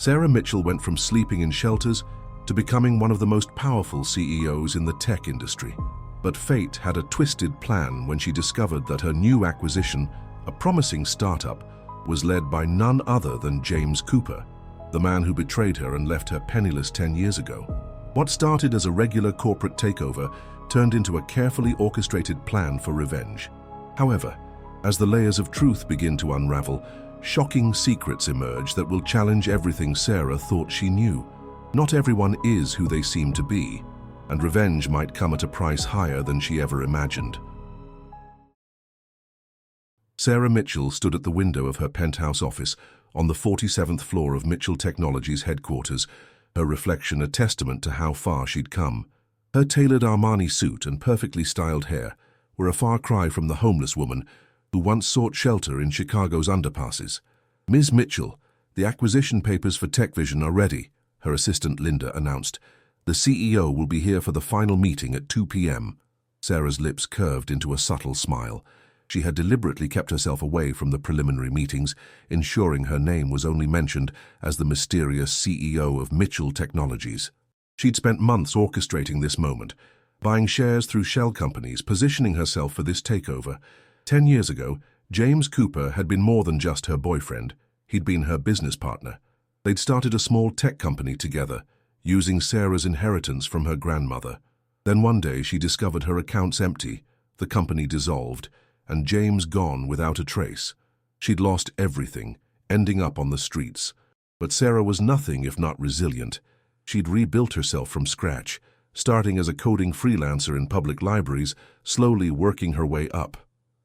Sarah Mitchell went from sleeping in shelters to becoming one of the most powerful CEOs in the tech industry. But fate had a twisted plan when she discovered that her new acquisition, a promising startup, was led by none other than James Cooper, the man who betrayed her and left her penniless 10 years ago. What started as a regular corporate takeover turned into a carefully orchestrated plan for revenge. However, as the layers of truth begin to unravel, shocking secrets emerge that will challenge everything Sarah thought she knew. Not everyone is who they seem to be, and revenge might come at a price higher than she ever imagined. Sarah Mitchell stood at the window of her penthouse office on the 47th floor of Mitchell Technologies headquarters, her reflection a testament to how far she'd come. Her tailored Armani suit and perfectly styled hair were a far cry from the homeless woman who once sought shelter in Chicago's underpasses. "Ms. Mitchell, the acquisition papers for TechVision are ready," her assistant Linda announced. "The CEO will be here for the final meeting at 2 p.m. Sarah's lips curved into a subtle smile. She had deliberately kept herself away from the preliminary meetings, ensuring her name was only mentioned as the mysterious CEO of Mitchell Technologies. She'd spent months orchestrating this moment, buying shares through shell companies, positioning herself for this takeover. 10 years ago, James Cooper had been more than just her boyfriend. He'd been her business partner. They'd started a small tech company together, using Sarah's inheritance from her grandmother. Then one day she discovered her accounts empty, the company dissolved, and James gone without a trace. She'd lost everything, ending up on the streets. But Sarah was nothing if not resilient. She'd rebuilt herself from scratch, starting as a coding freelancer in public libraries, slowly working her way up.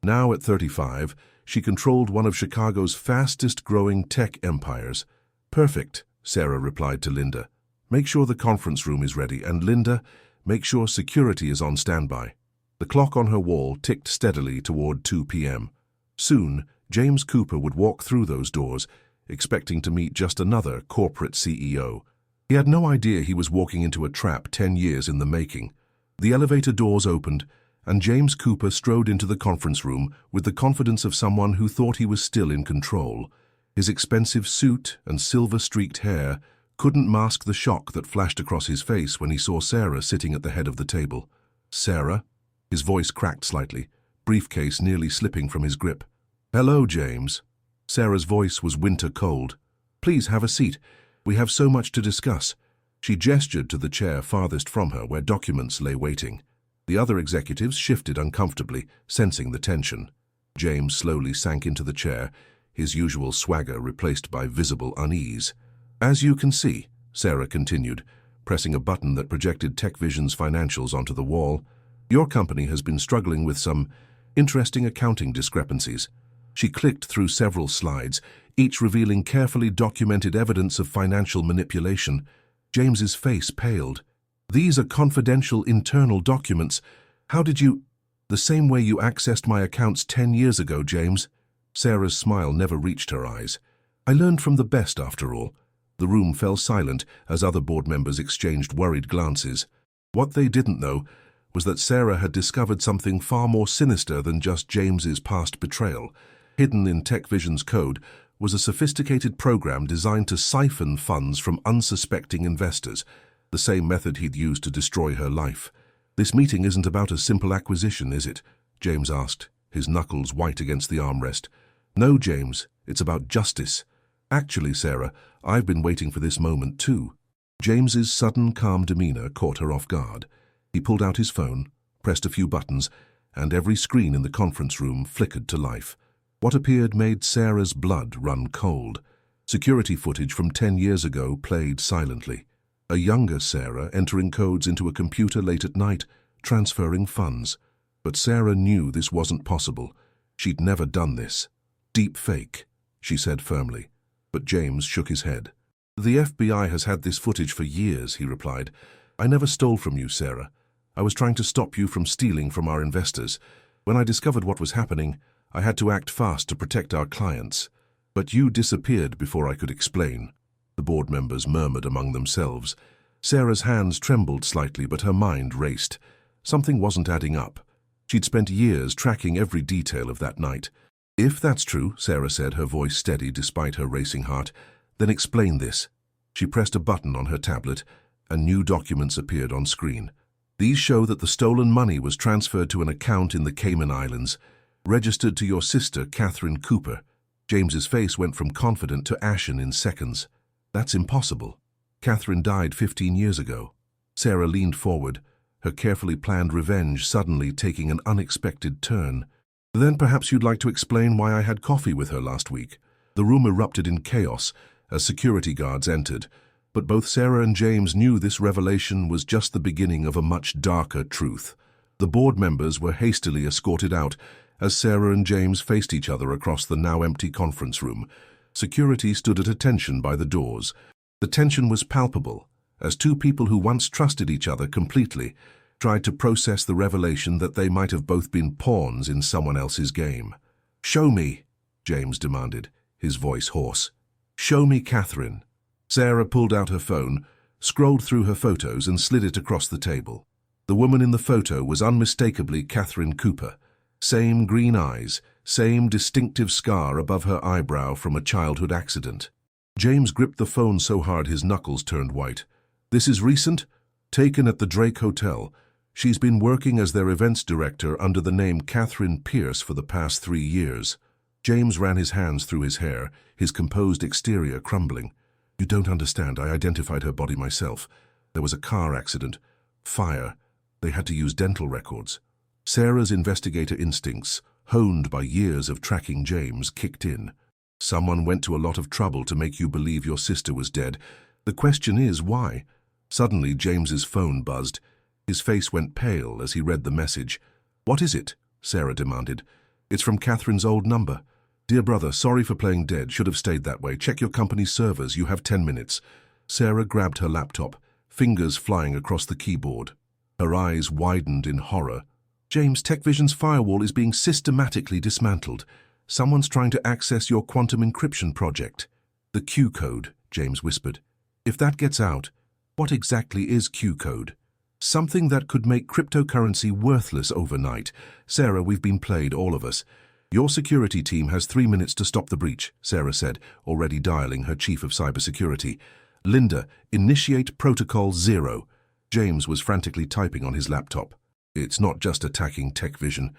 Now at 35, she controlled one of Chicago's fastest-growing tech empires. "Perfect," Sarah replied to Linda. "Make sure the conference room is ready, and Linda, make sure security is on standby." The clock on her wall ticked steadily toward 2 p.m. Soon, James Cooper would walk through those doors, expecting to meet just another corporate CEO. He had no idea he was walking into a trap 10 years in the making. The elevator doors opened, and James Cooper strode into the conference room with the confidence of someone who thought he was still in control. His expensive suit and silver-streaked hair couldn't mask the shock that flashed across his face when he saw Sarah sitting at the head of the table. "Sarah?" His voice cracked slightly, briefcase nearly slipping from his grip. "Hello, James." Sarah's voice was winter cold. "Please have a seat. We have so much to discuss." She gestured to the chair farthest from her where documents lay waiting. The other executives shifted uncomfortably, sensing the tension. James slowly sank into the chair, his usual swagger replaced by visible unease. "As you can see," Sarah continued, pressing a button that projected TechVision's financials onto the wall, "your company has been struggling with some interesting accounting discrepancies." She clicked through several slides, each revealing carefully documented evidence of financial manipulation. James's face paled. "These are confidential internal documents. How did you—" "The same way you accessed my accounts 10 years ago, James." Sarah's smile never reached her eyes. "I learned from the best, after all." The room fell silent as other board members exchanged worried glances. What they didn't know was that Sarah had discovered something far more sinister than just James's past betrayal. Hidden in TechVision's code was a sophisticated program designed to siphon funds from unsuspecting investors, the same method he'd used to destroy her life. "This meeting isn't about a simple acquisition, is it?" James asked, his knuckles white against the armrest. "No, James, it's about justice." "Actually, Sarah, I've been waiting for this moment too." James's sudden calm demeanor caught her off guard. He pulled out his phone, pressed a few buttons, and every screen in the conference room flickered to life. What appeared made Sarah's blood run cold. Security footage from 10 years ago played silently. A younger Sarah entering codes into a computer late at night, transferring funds. But Sarah knew this wasn't possible. She'd never done this. "Deep fake," she said firmly. But James shook his head. "The FBI has had this footage for years," he replied. "I never stole from you, Sarah. I was trying to stop you from stealing from our investors. When I discovered what was happening, I had to act fast to protect our clients. But you disappeared before I could explain." The board members murmured among themselves. Sarah's hands trembled slightly, but her mind raced. Something wasn't adding up. She'd spent years tracking every detail of that night. "If that's true," Sarah said, her voice steady despite her racing heart, "then explain this." She pressed a button on her tablet, and new documents appeared on screen. These show that the stolen money was transferred to an account in the Cayman Islands, registered to your sister, Catherine Cooper. James's face went from confident to ashen in seconds. That's impossible. Catherine died 15 years ago. Sarah leaned forward, her carefully planned revenge suddenly taking an unexpected turn. Then perhaps you'd like to explain why I had coffee with her last week. The room erupted in chaos as security guards entered, but both Sarah and James knew this revelation was just the beginning of a much darker truth. The board members were hastily escorted out as Sarah and James faced each other across the now empty conference room. Security stood at attention by the doors. The tension was palpable, as two people who once trusted each other completely tried to process the revelation that they might have both been pawns in someone else's game. "Show me," James demanded, his voice hoarse. "Show me Catherine." Sarah pulled out her phone, scrolled through her photos and slid it across the table. The woman in the photo was unmistakably Catherine Cooper. Same green eyes, same distinctive scar above her eyebrow from a childhood accident. James gripped the phone so hard his knuckles turned white. "This is recent? Taken at the Drake Hotel. She's been working as their events director under the name Catherine Pierce for the past 3 years. James ran his hands through his hair, his composed exterior crumbling. "You don't understand. I identified her body myself. There was a car accident. Fire. They had to use dental records." Sarah's investigator instincts, honed by years of tracking James, kicked in. "Someone went to a lot of trouble to make you believe your sister was dead. The question is, why?" Suddenly, James's phone buzzed. His face went pale as he read the message. "What is it?" Sarah demanded. "It's from Catherine's old number. Dear brother, sorry for playing dead. Should have stayed that way. Check your company's servers. You have 10 minutes. Sarah grabbed her laptop, fingers flying across the keyboard. Her eyes widened in horror. "James, TechVision's firewall is being systematically dismantled. Someone's trying to access your quantum encryption project." "The Q code," James whispered. "If that gets out..." "What exactly is Q code?" "Something that could make cryptocurrency worthless overnight. Sarah, we've been played, all of us." "Your security team has 3 minutes to stop the breach," Sarah said, already dialing her chief of cybersecurity. "Linda, initiate Protocol 0. James was frantically typing on his laptop. "It's not just attacking TechVision.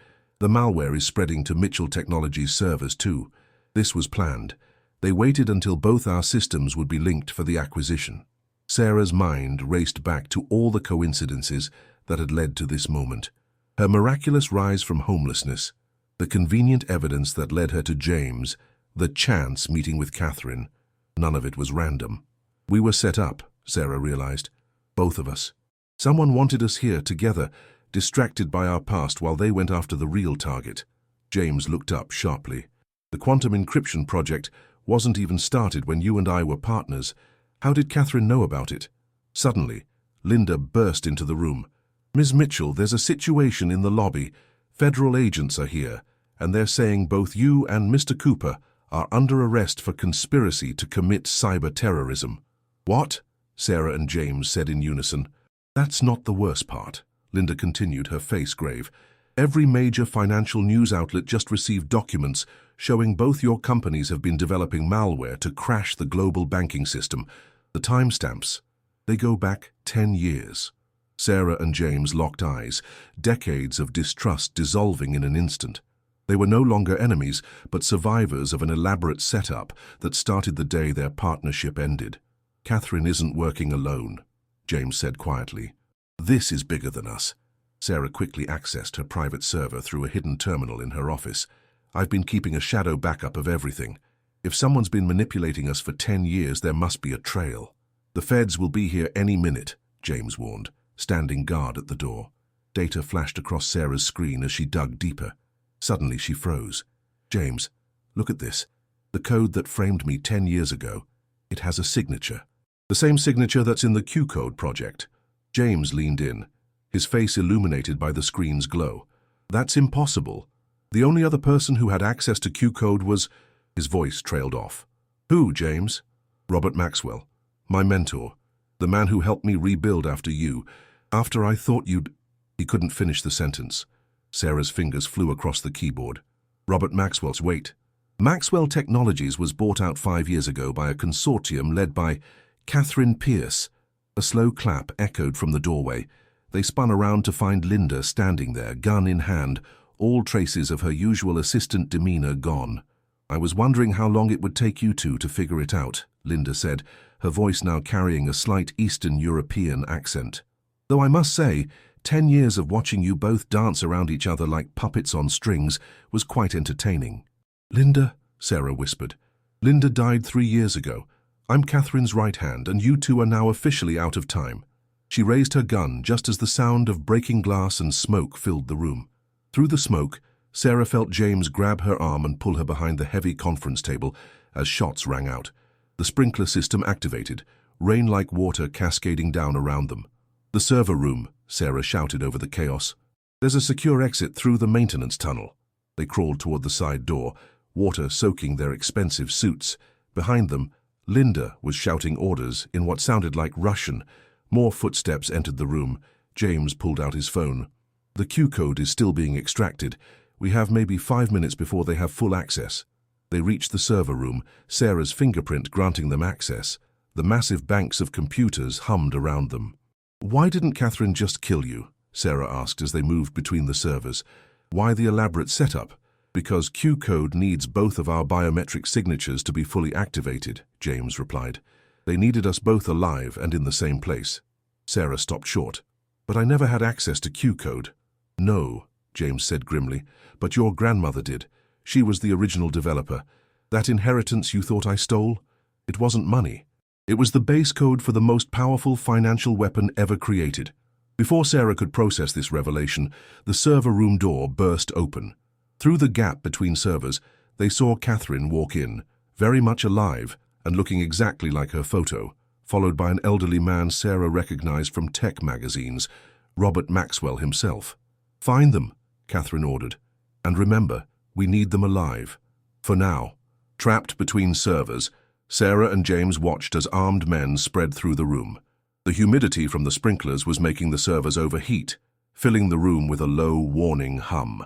The malware is spreading to Mitchell Technologies' servers too. This was planned. They waited until both our systems would be linked for the acquisition." Sarah's mind raced back to all the coincidences that had led to this moment. Her miraculous rise from homelessness, the convenient evidence that led her to James, the chance meeting with Catherine. None of it was random. "We were set up," Sarah realized. "Both of us. Someone wanted us here together, distracted by our past while they went after the real target." James looked up sharply. "The quantum encryption project wasn't even started when you and I were partners. How did Catherine know about it?" Suddenly, Linda burst into the room. "Ms. Mitchell, there's a situation in the lobby. Federal agents are here, and they're saying both you and Mr. Cooper are under arrest for conspiracy to commit cyber terrorism." "What?" Sarah and James said in unison. "That's not the worst part," Linda continued, her face grave. "Every major financial news outlet just received documents showing both your companies have been developing malware to crash the global banking system. The timestamps, they go back 10 years. Sarah and James locked eyes, decades of distrust dissolving in an instant. They were no longer enemies, but survivors of an elaborate setup that started the day their partnership ended. "Catherine isn't working alone," James said quietly. "This is bigger than us." Sarah quickly accessed her private server through a hidden terminal in her office. "I've been keeping a shadow backup of everything. If someone's been manipulating us for 10 years, there must be a trail." "The feds will be here any minute," James warned, standing guard at the door. Data flashed across Sarah's screen as she dug deeper. Suddenly she froze. "James, look at this. The code that framed me 10 years ago. It has a signature. The same signature that's in the Q code project." James leaned in, his face illuminated by the screen's glow. "That's impossible. The only other person who had access to Q code was..." His voice trailed off. "Who, James?" "Robert Maxwell. My mentor. The man who helped me rebuild after you. After I thought you'd..." He couldn't finish the sentence. Sarah's fingers flew across the keyboard. "Robert Maxwell's..." "Wait. Maxwell Technologies was bought out 5 years ago by a consortium led by..." Catherine Pierce. A slow clap echoed from the doorway. They spun around to find Linda standing there, gun in hand, all traces of her usual assistant demeanor gone. "I was wondering how long it would take you two to figure it out," Linda said, her voice now carrying a slight Eastern European accent. "Though I must say, 10 years of watching you both dance around each other like puppets on strings was quite entertaining." "Linda," Sarah whispered. "Linda died 3 years ago. I'm Catherine's right hand, and you two are now officially out of time." She raised her gun just as the sound of breaking glass and smoke filled the room. Through the smoke, Sarah felt James grab her arm and pull her behind the heavy conference table as shots rang out. The sprinkler system activated, rain like water cascading down around them. "The server room," Sarah shouted over the chaos. "There's a secure exit through the maintenance tunnel." They crawled toward the side door, water soaking their expensive suits. Behind them, Linda was shouting orders in what sounded like Russian. More footsteps entered the room. James pulled out his phone. "The Q code is still being extracted. We have maybe 5 minutes before they have full access." They reached the server room, Sarah's fingerprint granting them access. The massive banks of computers hummed around them. "Why didn't Catherine just kill you?" Sarah asked as they moved between the servers. "Why the elaborate setup?" "Because Q code needs both of our biometric signatures to be fully activated," James replied. "They needed us both alive and in the same place." Sarah stopped short. "But I never had access to Q code." "No," James said grimly, "but your grandmother did. She was the original developer. That inheritance you thought I stole? It wasn't money. It was the base code for the most powerful financial weapon ever created." Before Sarah could process this revelation, the server room door burst open. Through the gap between servers, they saw Catherine walk in, very much alive and looking exactly like her photo, followed by an elderly man Sarah recognized from tech magazines, Robert Maxwell himself. "Find them," Catherine ordered. "And remember, we need them alive. For now." Trapped between servers, Sarah and James watched as armed men spread through the room. The humidity from the sprinklers was making the servers overheat, filling the room with a low, warning hum.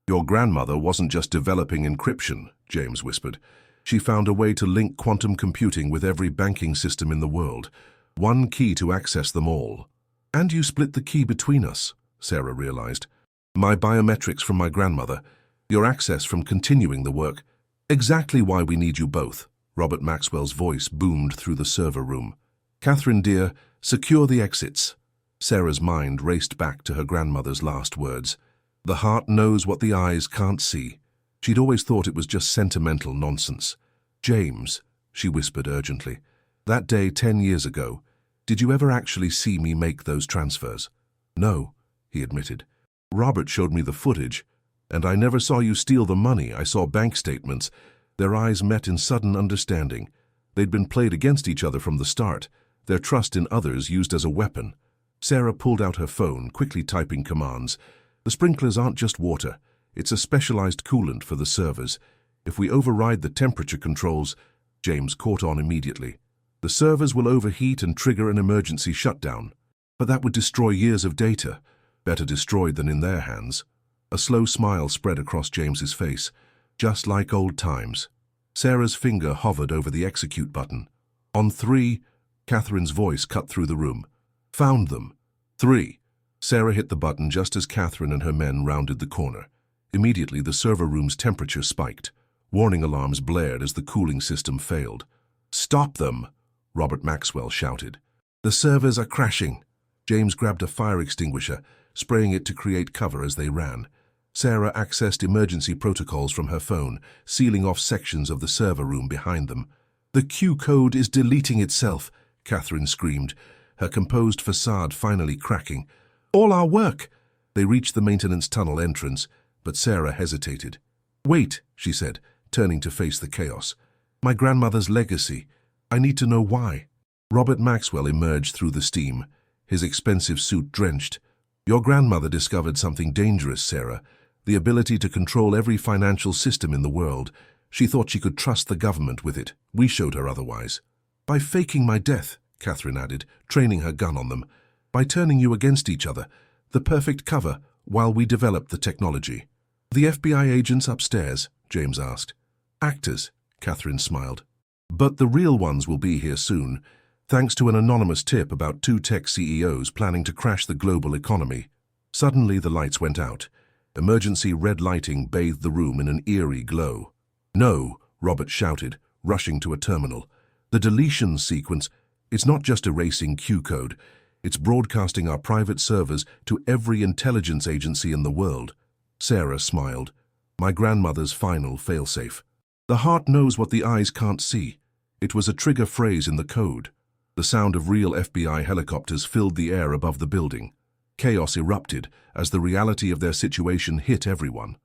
"Your grandmother wasn't just developing encryption," James whispered. "She found a way to link quantum computing with every banking system in the world. One key to access them all." "And you split the key between us," Sarah realized. "My biometrics from my grandmother, your access from continuing the work. Exactly why we need you both." Robert Maxwell's voice boomed through the server room. "Catherine, dear, secure the exits." Sarah's mind raced back to her grandmother's last words. "The heart knows what the eyes can't see." She'd always thought it was just sentimental nonsense. "James," she whispered urgently, "that day 10 years ago, did you ever actually see me make those transfers?" "No," he admitted. "Robert showed me the footage, and I never saw you steal the money. I saw bank statements." Their eyes met in sudden understanding. They'd been played against each other from the start, their trust in others used as a weapon. Sarah pulled out her phone, quickly typing commands. "The sprinklers aren't just water. It's a specialized coolant for the servers. If we override the temperature controls," James caught on immediately, "the servers will overheat and trigger an emergency shutdown. But that would destroy years of data. Better destroyed than in their hands." A slow smile spread across James's face. "Just like old times." Sarah's finger hovered over the execute button. "On 3, Catherine's voice cut through the room. "Found them. 3. Sarah hit the button just as Catherine and her men rounded the corner. Immediately, the server room's temperature spiked. Warning alarms blared as the cooling system failed. "Stop them!" Robert Maxwell shouted. "The servers are crashing." James grabbed a fire extinguisher, spraying it to create cover as they ran. Sarah accessed emergency protocols from her phone, sealing off sections of the server room behind them. "The Q code is deleting itself," Catherine screamed, her composed facade finally cracking. "All our work!" They reached the maintenance tunnel entrance, but Sarah hesitated. "Wait," she said, turning to face the chaos. "My grandmother's legacy. I need to know why." Robert Maxwell emerged through the steam, his expensive suit drenched. "Your grandmother discovered something dangerous, Sarah. The ability to control every financial system in the world. She thought she could trust the government with it. We showed her otherwise." "By faking my death," Catherine added, training her gun on them. "By turning you against each other. The perfect cover while we developed the technology." "The FBI agents upstairs?" James asked. "Actors," Catherine smiled. "But the real ones will be here soon. thanks to an anonymous tip about two tech CEOs planning to crash the global economy. Suddenly, the lights went out. Emergency red lighting bathed the room in an eerie glow. "No," Robert shouted, rushing to a terminal. "The deletion sequence, it's not just erasing Q code, it's broadcasting our private servers to every intelligence agency in the world." Sarah smiled. "My grandmother's final failsafe. The heart knows what the eyes can't see." It was a trigger phrase in the code. The sound of real FBI helicopters filled the air above the building. Chaos erupted as the reality of their situation hit everyone.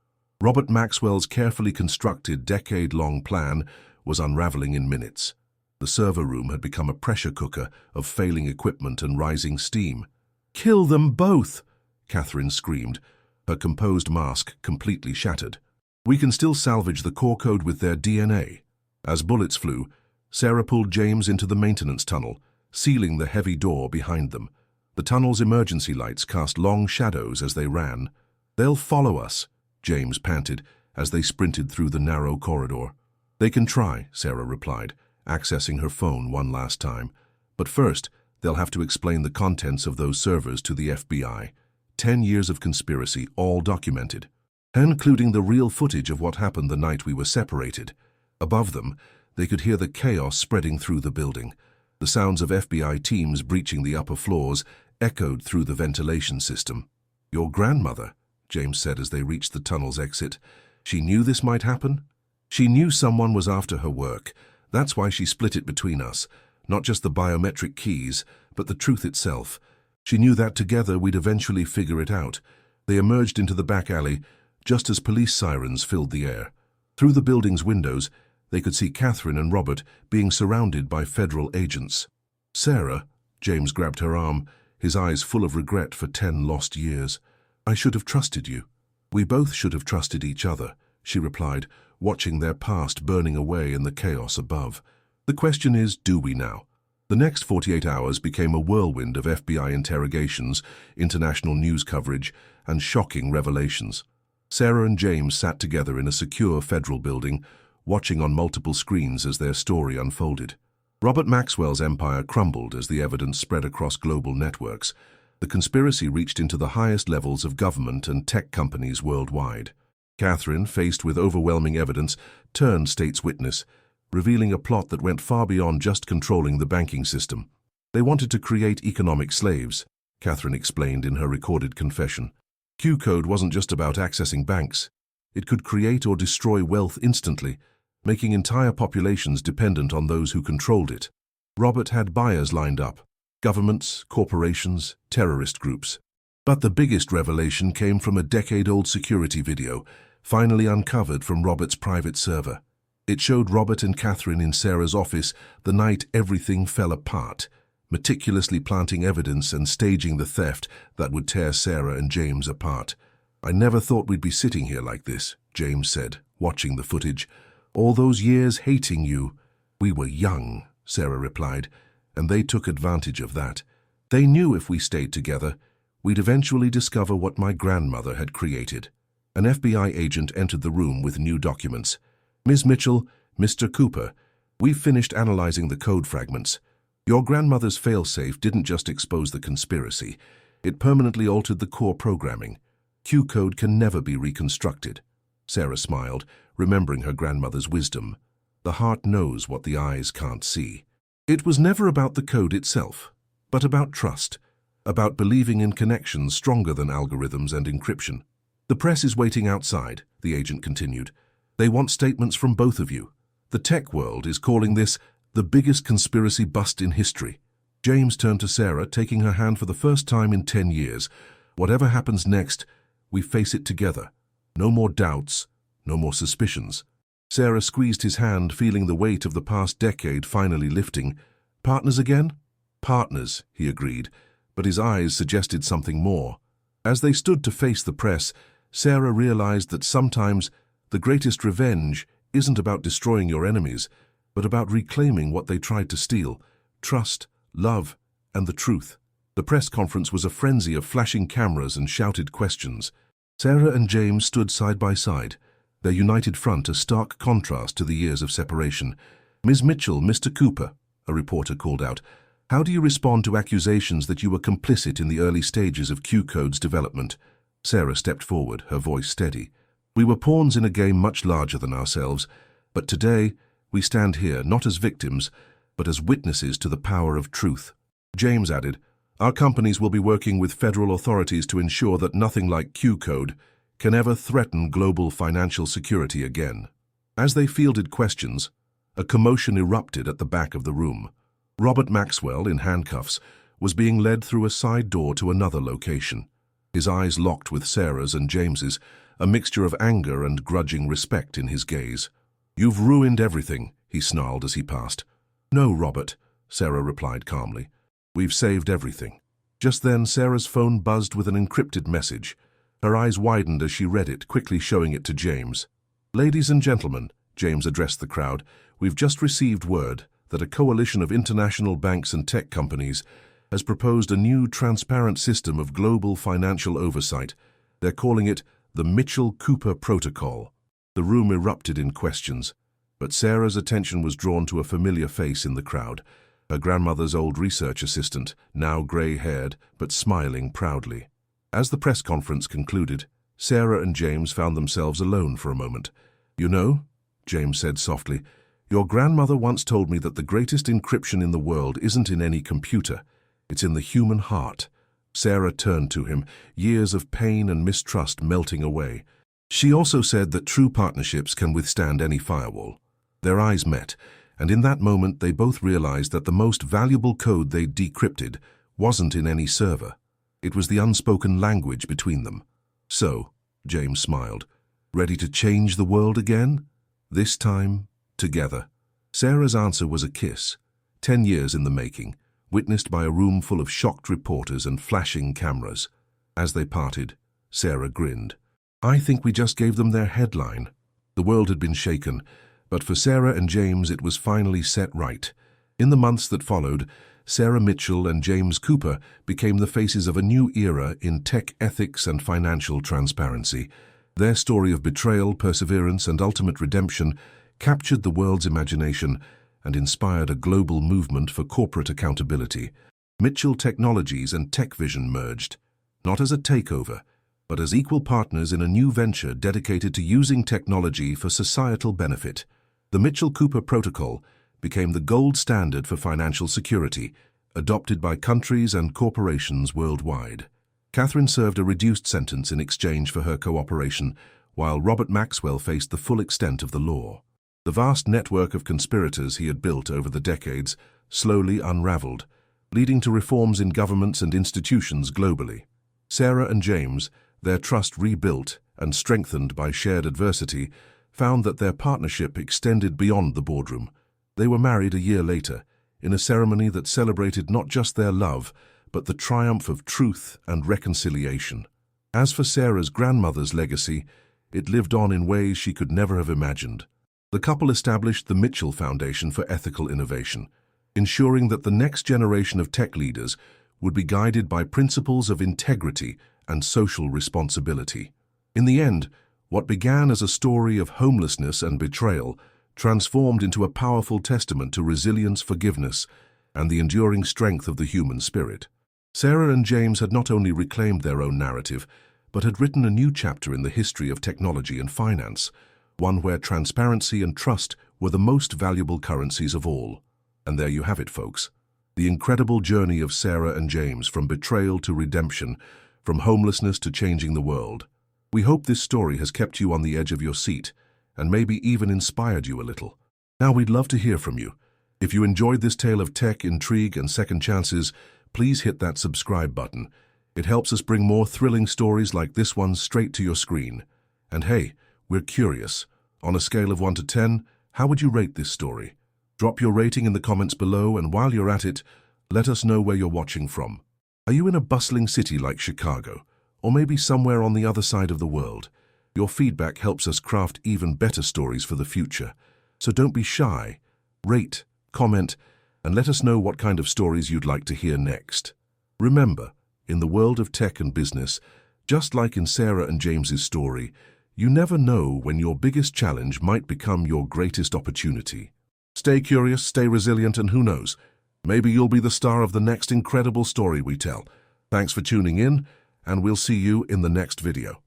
Robert Maxwell's carefully constructed, decade-long plan was unraveling in minutes. The server room had become a pressure cooker of failing equipment and rising steam. "Kill them both!" Catherine screamed, her composed mask completely shattered. "We can still salvage the core code with their DNA." As bullets flew, Sarah pulled James into the maintenance tunnel, sealing the heavy door behind them. The tunnel's emergency lights cast long shadows as they ran. "They'll follow us," James panted as they sprinted through the narrow corridor. "They can try," Sarah replied, accessing her phone one last time. "But first, they'll have to explain the contents of those servers to the FBI. 10 years of conspiracy, all documented, including the real footage of what happened the night we were separated." Above them, they could hear the chaos spreading through the building. The sounds of FBI teams breaching the upper floors echoed through the ventilation system. "Your grandmother," James said as they reached the tunnel's exit. "She knew this might happen? She knew someone was after her work. That's why she split it between us. Not just the biometric keys, but the truth itself. She knew that together we'd eventually figure it out." They emerged into the back alley just as police sirens filled the air. Through the building's windows, they could see Catherine and Robert being surrounded by federal agents. "Sarah," James grabbed her arm, his eyes full of regret for 10 lost years. "I should have trusted you." "We both should have trusted each other," she replied, watching their past burning away in the chaos above. "The question is, do we now?" The next 48 hours became a whirlwind of FBI interrogations, international news coverage, and shocking revelations. Sarah and James sat together in a secure federal building, watching on multiple screens as their story unfolded. Robert Maxwell's empire crumbled as the evidence spread across global networks. The conspiracy reached into the highest levels of government and tech companies worldwide. Catherine, faced with overwhelming evidence, turned state's witness, revealing a plot that went far beyond just controlling the banking system. "They wanted to create economic slaves," Catherine explained in her recorded confession. "Q code wasn't just about accessing banks. It could create or destroy wealth instantly, making entire populations dependent on those who controlled it." Robert had buyers lined up: governments, corporations, terrorist groups. But the biggest revelation came from a decade-old security video, finally uncovered from Robert's private server. It showed Robert and Catherine in Sarah's office the night everything fell apart, meticulously planting evidence and staging the theft that would tear Sarah and James apart. "I never thought we'd be sitting here like this," James said, watching the footage. "All those years hating you." "We were young," Sarah replied, "and they took advantage of that. They knew if we stayed together, we'd eventually discover what my grandmother had created." An FBI agent entered the room with new documents. "Ms. Mitchell, Mr. Cooper, we've finished analyzing the code fragments. Your grandmother's failsafe didn't just expose the conspiracy, it permanently altered the core programming. Q code can never be reconstructed." Sarah smiled, remembering her grandmother's wisdom. "The heart knows what the eyes can't see." It was never about the code itself, but about trust, about believing in connections stronger than algorithms and encryption. "The press is waiting outside," the agent continued. "They want statements from both of you. The tech world is calling this the biggest conspiracy bust in history." James turned to Sarah, taking her hand for the first time in 10 years. "Whatever happens next, we face it together. No more doubts, no more suspicions." Sarah squeezed his hand, feeling the weight of the past decade finally lifting. "Partners again?" "Partners," he agreed, but his eyes suggested something more. As they stood to face the press, Sarah realized that sometimes the greatest revenge isn't about destroying your enemies, but about reclaiming what they tried to steal: trust, love, and the truth. The press conference was a frenzy of flashing cameras and shouted questions. Sarah and James stood side by side, their united front a stark contrast to the years of separation. "Ms. Mitchell, Mr. Cooper," a reporter called out. How do you respond to accusations that you were complicit in the early stages of Q-Code's development? Sarah stepped forward, her voice steady. We were pawns in a game much larger than ourselves, but today we stand here not as victims, but as witnesses to the power of truth. James added, our companies will be working with federal authorities to ensure that nothing like Q-Code can ever threaten global financial security again. As they fielded questions, a commotion erupted at the back of the room. Robert Maxwell, in handcuffs, was being led through a side door to another location. His eyes locked with Sarah's and James's, a mixture of anger and grudging respect in his gaze. You've ruined everything, he snarled as he passed. No, Robert, Sarah replied calmly. We've saved everything. Just then, Sarah's phone buzzed with an encrypted message. Her eyes widened as she read it, quickly showing it to James. Ladies and gentlemen, James addressed the crowd, we've just received word that a coalition of international banks and tech companies has proposed a new transparent system of global financial oversight. They're calling it the Mitchell-Cooper Protocol. The room erupted in questions, but Sarah's attention was drawn to a familiar face in the crowd, her grandmother's old research assistant, now grey-haired but smiling proudly. As the press conference concluded, Sarah and James found themselves alone for a moment. You know, James said softly, your grandmother once told me that the greatest encryption in the world isn't in any computer. It's in the human heart. Sarah turned to him, years of pain and mistrust melting away. She also said that true partnerships can withstand any firewall. Their eyes met, and in that moment they both realized that the most valuable code they'd decrypted wasn't in any server. It was the unspoken language between them. So, James smiled, ready to change the world again? This time, together. Sarah's answer was a kiss, 10 years in the making, witnessed by a room full of shocked reporters and flashing cameras. As they parted, Sarah grinned. I think we just gave them their headline. The world had been shaken, but for Sarah and James it was finally set right. In the months that followed, Sarah Mitchell and James Cooper became the faces of a new era in tech ethics and financial transparency. Their story of betrayal, perseverance, and ultimate redemption captured the world's imagination and inspired a global movement for corporate accountability. Mitchell Technologies and TechVision merged, not as a takeover, but as equal partners in a new venture dedicated to using technology for societal benefit. The Mitchell-Cooper Protocol became the gold standard for financial security, adopted by countries and corporations worldwide. Catherine served a reduced sentence in exchange for her cooperation, while Robert Maxwell faced the full extent of the law. The vast network of conspirators he had built over the decades slowly unraveled, leading to reforms in governments and institutions globally. Sarah and James, their trust rebuilt and strengthened by shared adversity, found that their partnership extended beyond the boardroom. They were married a year later, in a ceremony that celebrated not just their love, but the triumph of truth and reconciliation. As for Sarah's grandmother's legacy, it lived on in ways she could never have imagined. The couple established the Mitchell Foundation for Ethical Innovation, ensuring that the next generation of tech leaders would be guided by principles of integrity and social responsibility. In the end, what began as a story of homelessness and betrayal transformed into a powerful testament to resilience, forgiveness, and the enduring strength of the human spirit. Sarah and James had not only reclaimed their own narrative, but had written a new chapter in the history of technology and finance, one where transparency and trust were the most valuable currencies of all. And there you have it, folks. The incredible journey of Sarah and James, from betrayal to redemption, from homelessness to changing the world. We hope this story has kept you on the edge of your seat, and maybe even inspired you a little. Now we'd love to hear from you. If you enjoyed this tale of tech, intrigue, and second chances, please hit that subscribe button. It helps us bring more thrilling stories like this one straight to your screen. And hey, we're curious. On a scale of 1 to 10, how would you rate this story? Drop your rating in the comments below, and while you're at it, let us know where you're watching from. Are you in a bustling city like Chicago, or maybe somewhere on the other side of the world? Your feedback helps us craft even better stories for the future. So don't be shy. Rate, comment, and let us know what kind of stories you'd like to hear next. Remember, in the world of tech and business, just like in Sarah and James's story, you never know when your biggest challenge might become your greatest opportunity. Stay curious, stay resilient, and who knows, Maybe you'll be the star of the next incredible story we tell. Thanks for tuning in, and we'll see you in the next video.